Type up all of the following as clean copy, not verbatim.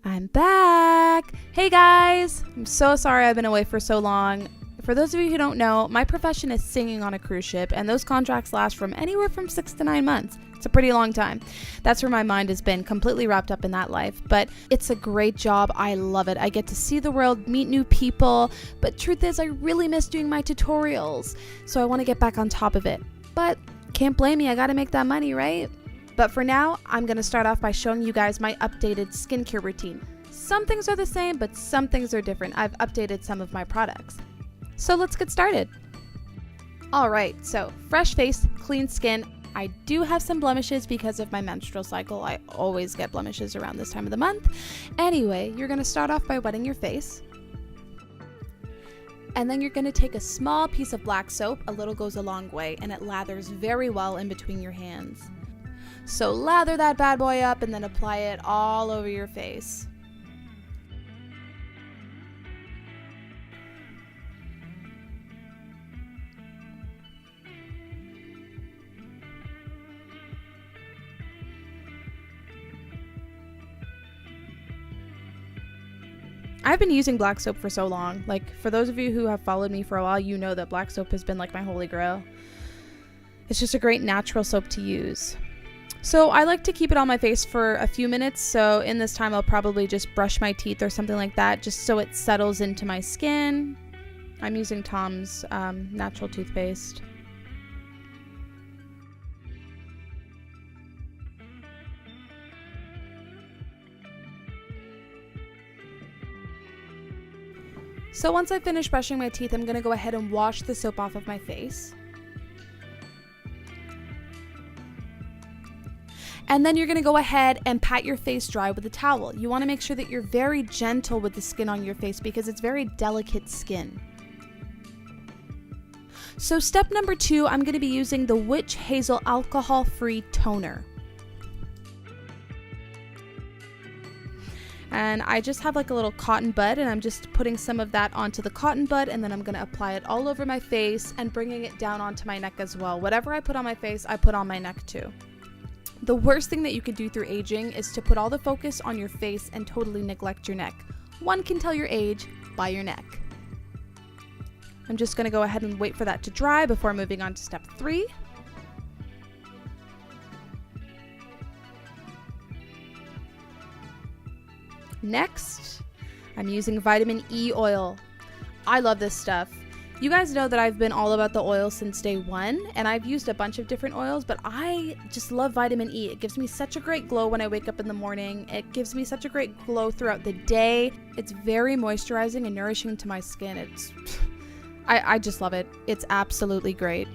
I'm back. Hey guys, I'm so sorry I've been away for so long. For those of you who don't know, my profession is singing on a cruise ship, and those contracts last from anywhere from 6 to 9 months. It's a pretty long time. That's where my mind has been, completely wrapped up in that life. But it's a great job. I love it. I get to see the world, meet new people. But truth is, I really miss doing my tutorials. So I want to get back on top of it. But can't blame me. I got to make that money, right? But for now, I'm going to start off by showing you guys my updated skincare routine. Some things are the same, but some things are different. I've updated some of my products. So let's get started. Alright, so fresh face, clean skin. I do have some blemishes because of my menstrual cycle. I always get blemishes around this time of the month. Anyway, you're going to start off by wetting your face. And then you're going to take a small piece of black soap. A little goes a long way, and it lathers very well in between your hands. So lather that bad boy up and then apply it all over your face. I've been using black soap for so long. Like, for those of you who have followed me for a while, you know that black soap has been like my holy grail. It's just a great natural soap to use. So I like to keep it on my face for a few minutes, so in this time I'll probably just brush my teeth or something like that, just so it settles into my skin. I'm using Tom's natural toothpaste. So once I finish brushing my teeth, I'm going to go ahead and wash the soap off of my face. And then you're going to go ahead and pat your face dry with a towel. You want to make sure that you're very gentle with the skin on your face because it's very delicate skin. So step number 2, I'm going to be using the Witch Hazel alcohol-free toner. And I just have like a little cotton bud, and I'm just putting some of that onto the cotton bud, and then I'm going to apply it all over my face and bringing it down onto my neck as well. Whatever I put on my face, I put on my neck too. The worst thing that you could do through aging is to put all the focus on your face and totally neglect your neck. One can tell your age by your neck. I'm just going to go ahead and wait for that to dry before moving on to step 3. Next, I'm using vitamin E oil. I love this stuff. You guys know that I've been all about the oil since day one, and I've used a bunch of different oils, but I just love vitamin E. It gives me such a great glow when I wake up in the morning. It gives me such a great glow throughout the day. It's very moisturizing and nourishing to my skin. I just love it. It's absolutely great.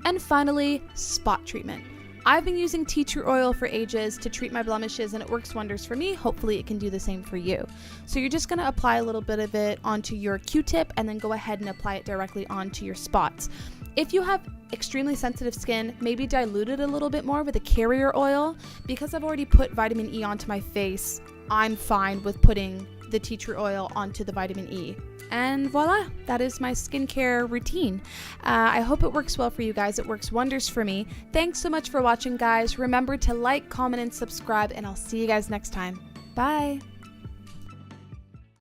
And finally, spot treatment. I've been using tea tree oil for ages to treat my blemishes, and it works wonders for me. Hopefully it can do the same for you. So you're just going to apply a little bit of it onto your Q-tip and then go ahead and apply it directly onto your spots. If you have extremely sensitive skin, maybe dilute it a little bit more with a carrier oil. Because I've already put vitamin E onto my face, I'm fine with putting the tea tree oil onto the vitamin E. And voila, that is my skincare routine. I hope it works well for you guys. It works wonders for me. Thanks so much for watching, guys. Remember to like, comment, and subscribe, and I'll see you guys next time. Bye.